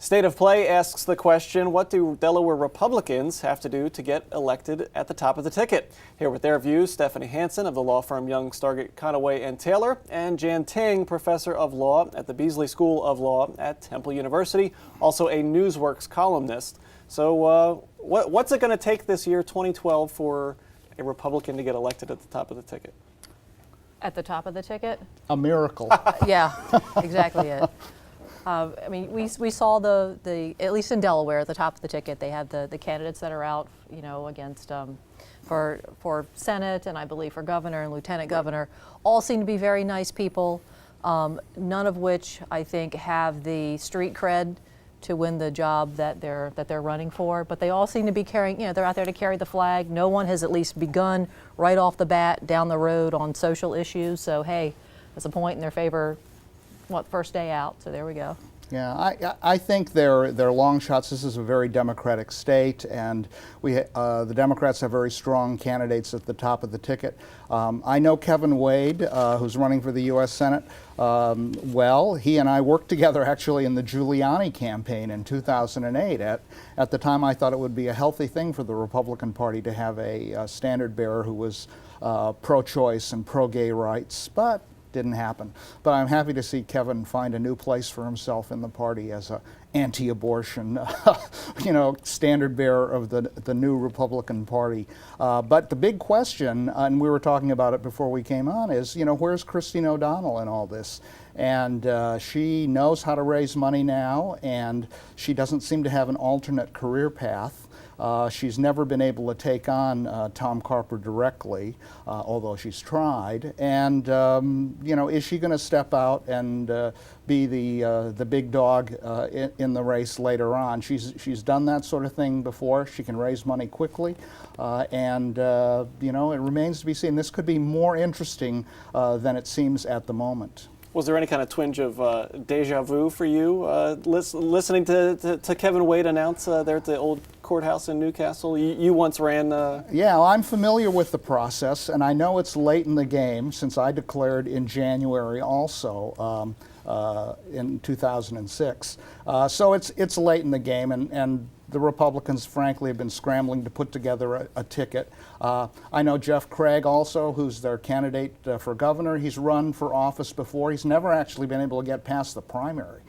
State of Play asks the question, what do Delaware Republicans have to do to get elected at the top of the ticket? Here with their views, Stephanie Hansen of the law firm Young, Stargate, Conaway & Taylor, and Jan Ting, professor of law at the Beasley School of Law at Temple University, also a Newsworks columnist. So what's it going to take this year, 2012, for a Republican to get elected at the top of the ticket? At the top of the ticket? A miracle. Yeah, exactly it. I mean, we saw the at least in Delaware, at the top of the ticket, they have the candidates that are out, you know, against for Senate and I believe for governor and lieutenant governor. All seem to be very nice people, none of which I think have the street cred to win the job that they're running for. But they all seem to be carrying, you know, they're out there to carry the flag. No one has at least begun right off the bat down the road on social issues. So hey, there's a point in their favor. First day out, so there we go. Yeah, I think they're long shots. This is a very Democratic state, and the Democrats have very strong candidates at the top of the ticket. I know Kevin Wade, who's running for the U.S. Senate. Well, he and I worked together actually in the Giuliani campaign in 2008. At the time, I thought it would be a healthy thing for the Republican Party to have a standard bearer who was pro-choice and pro-gay rights, but didn't happen. But I'm happy to see Kevin find a new place for himself in the party as a anti-abortion, you know, standard bearer of the new Republican Party. But the big question, and we were talking about it before we came on, is, you know, where's Christine O'Donnell in all this? And she knows how to raise money now, and she doesn't seem to have an alternate career path. She's never been able to take on Tom Carper directly, although she's tried. And you know, is she going to step out and be the big dog in the race later on? She's done that sort of thing before. She can raise money quickly, and you know, it remains to be seen. This could be more interesting than it seems at the moment. Was there any kind of twinge of deja vu for you listening to Kevin Wade announce there at the old courthouse in Newcastle? You once ran... Yeah, well, I'm familiar with the process, and I know it's late in the game since I declared in January also in 2006. So it's late in the game, and the Republicans, frankly, have been scrambling to put together a ticket. I know Jeff Craig also, who's their candidate for governor. He's run for office before. He's never actually been able to get past the primary.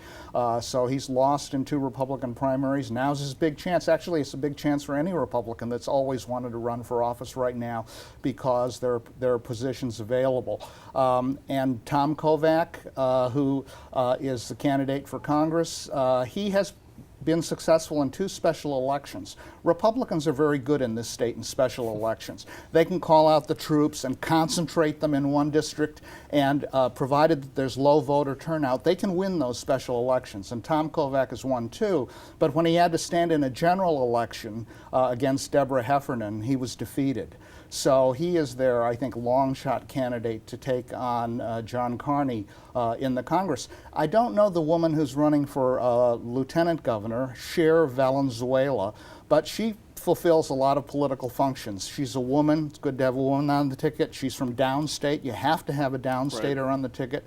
So he's lost in 2 Republican primaries. Now's his big chance. Actually, it's a big chance for any Republican that's always wanted to run for office right now because there are positions available. And Tom Kovac, who is the candidate for Congress, he has been successful in 2 special elections. Republicans are very good in this state in special elections. They can call out the troops and concentrate them in one district, and provided that there's low voter turnout, they can win those special elections. And Tom Kovac has won 2, but when he had to stand in a general election against Deborah Heffernan, he was defeated. So he is their, I think, long shot candidate to take on John Carney in the Congress. I don't know the woman who's running for lieutenant governor, Cher Valenzuela, but she fulfills a lot of political functions. She's a woman. It's good to have a woman on the ticket. She's from downstate. You have to have a downstater on the ticket.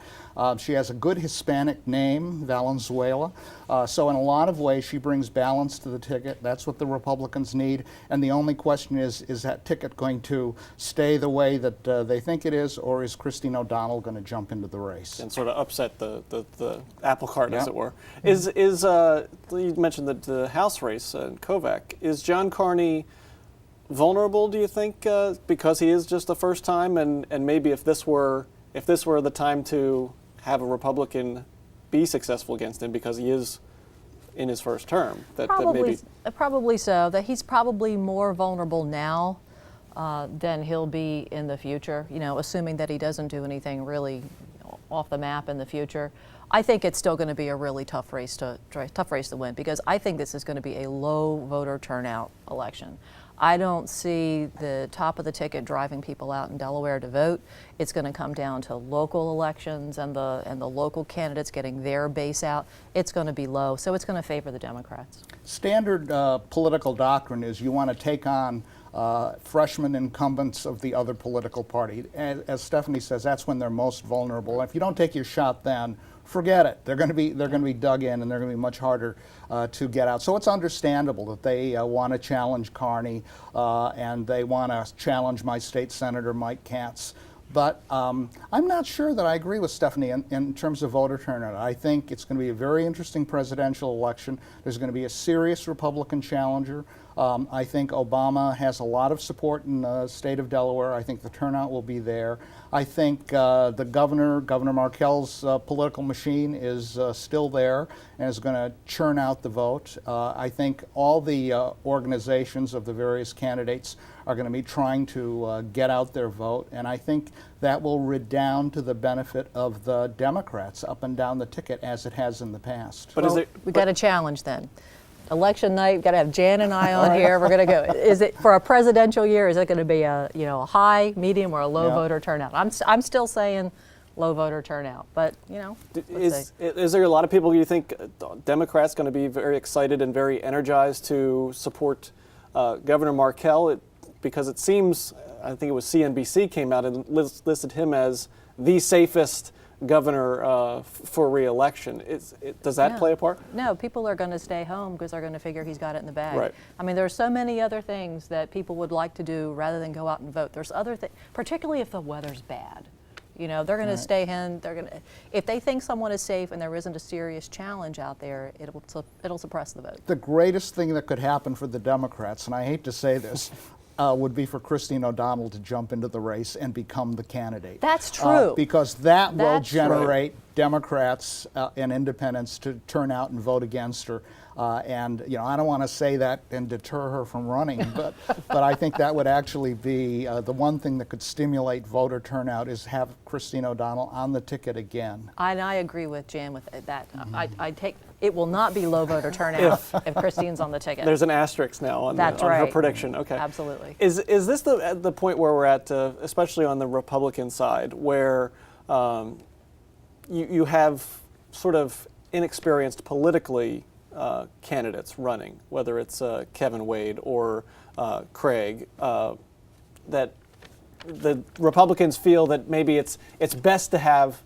She has a good Hispanic name, Valenzuela. So in a lot of ways, she brings balance to the ticket. That's what the Republicans need. And the only question is that ticket going to stay the way that they think it is, or is Christine O'Donnell going to jump into the race? And sort of upset the apple cart, as it were. You mentioned the House race, Kovac. Is John Carney vulnerable, do you think, because he is just the first time, and maybe if this were the time to have a Republican be successful against him because he is in his first term, probably so. That he's probably more vulnerable now than he'll be in the future. You know, assuming that he doesn't do anything really off the map in the future. I think it's still going to be a really tough race to win, because I think this is going to be a low voter turnout election. I don't see the top of the ticket driving people out in Delaware to vote. It's going to come down to local elections and the local candidates getting their base out. It's going to be low, so it's going to favor the Democrats. Standard political doctrine is you want to take on freshman incumbents of the other political party. As Stephanie says, that's when they're most vulnerable. If you don't take your shot then, forget it. They're going to be dug in, and they're going to be much harder to get out. So it's understandable that they want to challenge Carney, and they want to challenge my state senator Mike Katz. But I'm not sure that I agree with Stephanie in terms of voter turnout. I think it's going to be a very interesting presidential election. There's going to be a serious Republican challenger. I think Obama has a lot of support in the state of Delaware. I think the turnout will be there. I think the Governor Markell's political machine is still there and is going to churn out the vote. I think all the organizations of the various candidates are going to be trying to get out their vote, and I think that will redound to the benefit of the Democrats up and down the ticket as it has in the past. But Well, we got a challenge then. Election night, we've got to have Jan and I on here. We're going to go. Is it for a presidential year? Is it going to be a a high, medium, or a low voter turnout? I'm still saying low voter turnout, but is there a lot of people you think Democrats going to be very excited and very energized to support Governor Markell? Because it seems, I think it was CNBC came out and listed him as the safest governor for re-election. Does that play a part? No, people are going to stay home because they're going to figure he's got it in the bag. Right. I mean, there's so many other things that people would like to do rather than go out and vote. There's other things, particularly if the weather's bad. They're going to stay in. They're going to, if they think someone is safe and there isn't a serious challenge out there, it'll suppress the vote. The greatest thing that could happen for the Democrats, and I hate to say this, would be for Christine O'Donnell to jump into the race and become the candidate. That's true. Because that will That's generate Democrats and independents to turn out and vote against her. And I don't want to say that and deter her from running, but I think that would actually be the one thing that could stimulate voter turnout is have Christine O'Donnell on the ticket again. And I agree with Jan with that. I take it will not be low voter turnout if Christine's on the ticket. There's an asterisk now on, on her prediction. Okay. Absolutely. Is this the point where we're at, especially on the Republican side, where you have sort of inexperienced politically candidates running, whether it's Kevin Wade or Craig, that the Republicans feel that maybe it's best to have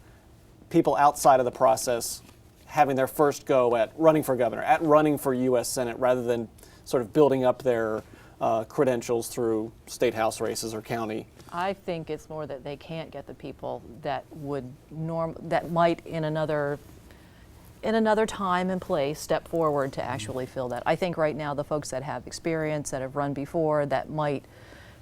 people outside of the process having their first go at running for governor, at running for U.S. Senate, rather than sort of building up their credentials through state house races or county? I think it's more that they can't get the people that might in another time and place step forward to actually fill that. I think right now the folks that have experience, that have run before, that might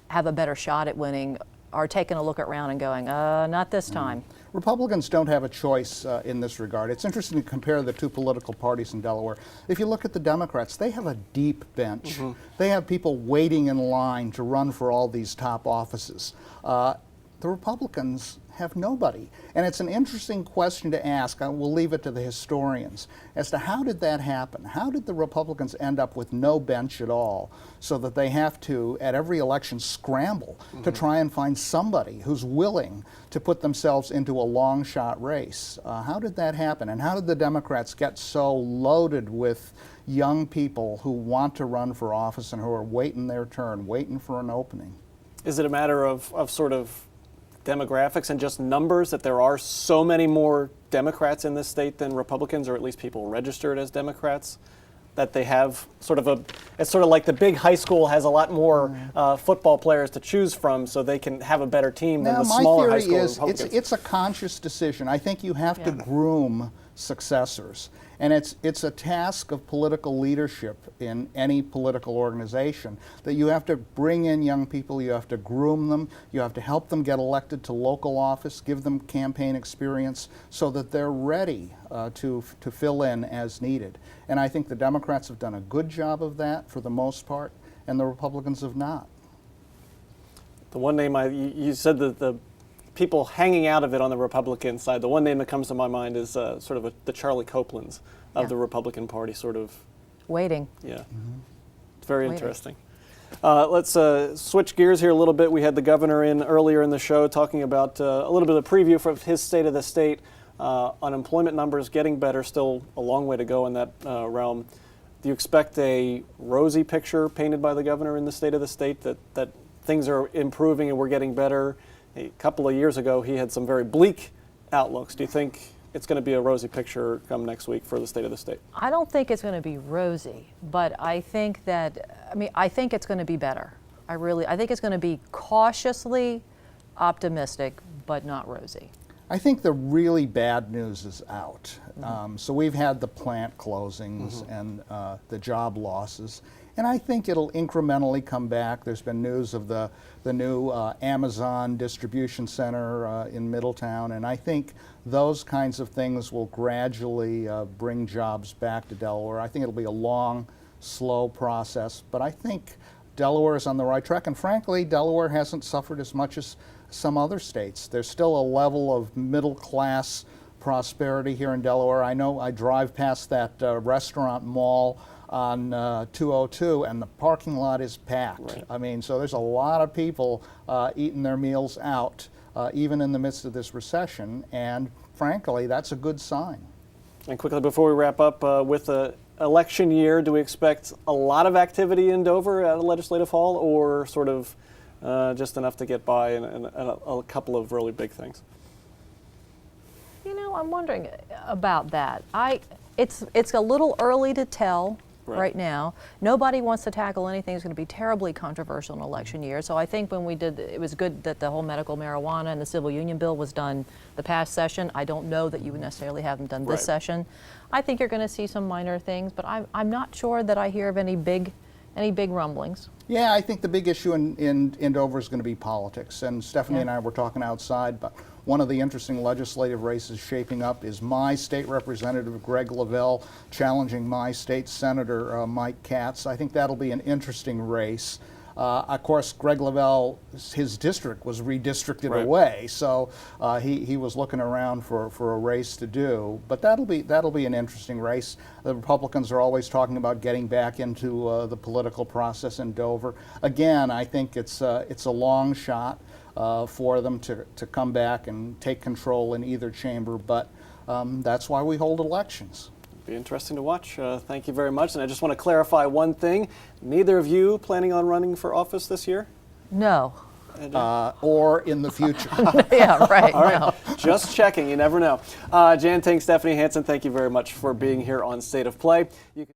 have a better shot at winning, are taking a look around and going, not this time. Republicans don't have a choice in this regard. It's interesting to compare the two political parties in Delaware. If you look at the Democrats, they have a deep bench. Mm-hmm. They have people waiting in line to run for all these top offices. The Republicans have nobody. And it's an interesting question to ask. I will leave it to the historians as to how did that happen? How did the Republicans end up with no bench at all so that they have to, at every election, scramble to try and find somebody who's willing to put themselves into a long shot race? How did that happen? And how did the Democrats get so loaded with young people who want to run for office and who are waiting their turn, waiting for an opening? Is it a matter of sort of demographics and just numbers, that there are so many more Democrats in this state than Republicans, or at least people registered as Democrats, that they have sort of it's sort of like the big high school has a lot more football players to choose from, so they can have a better team than the smaller high school Republicans? My theory is it's a conscious decision. I think you have to groom successors. And it's a task of political leadership in any political organization that you have to bring in young people, you have to groom them, you have to help them get elected to local office, give them campaign experience so that they're ready to fill in as needed. And I think the Democrats have done a good job of that for the most part, and the Republicans have not. The one name you said that the people hanging out of it on the Republican side, the one name that comes to my mind is sort of the Charlie Copelands of the Republican Party, sort of waiting. Yeah, it's very interesting. Let's switch gears here a little bit. We had the governor in earlier in the show talking about a little bit of preview for his state of the state. Unemployment numbers getting better, still a long way to go in that realm. Do you expect a rosy picture painted by the governor in the state of the state, that things are improving and we're getting better? A couple of years ago, he had some very bleak outlooks. Do you think it's going to be a rosy picture come next week for the state of the state? I don't think it's going to be rosy, but I think I think it's going to be better. I think it's going to be cautiously optimistic, but not rosy. I think the really bad news is out. So we've had the plant closings and the job losses, and I think it'll incrementally come back. There's been news of the new Amazon distribution center in Middletown, and I think those kinds of things will gradually bring jobs back to Delaware. I think it'll be a long, slow process, but I think Delaware is on the right track, and frankly, Delaware hasn't suffered as much as some other states. There's still a level of middle-class prosperity here in Delaware. I know I drive past that restaurant mall on 202, and the parking lot is packed. Right. I mean, so there's a lot of people eating their meals out, even in the midst of this recession, and frankly, that's a good sign. And quickly, before we wrap up, with the election year, do we expect a lot of activity in Dover at Legislative Hall, or sort of just enough to get by and a couple of really big things? You know, I'm wondering about that. It's a little early to tell right now. Nobody wants to tackle anything that's going to be terribly controversial in an election year. So I think when we did, it was good that the whole medical marijuana and the civil union bill was done the past session. I don't know that you would necessarily have them done this session. I think you're going to see some minor things, but I'm not sure that I hear of any big rumblings. Yeah, I think the big issue in Dover is going to be politics. And Stephanie and I were talking outside, but one of the interesting legislative races shaping up is my state representative, Greg Lavelle, challenging my state senator, Mike Katz. I think that'll be an interesting race. Of course, Greg Lavelle, his district was redistricted away, so he was looking around for a race to do. But that'll be an interesting race. The Republicans are always talking about getting back into the political process in Dover. Again, I think it's a long shot for them to come back and take control in either chamber, but that's why we hold elections. Be interesting to watch. Thank you very much. And I just want to clarify one thing. Neither of you planning on running for office this year? No. Or in the future. Yeah, right. All right. No. Just checking. You never know. Jan Ting, Stephanie Hansen, thank you very much for being here on State of Play.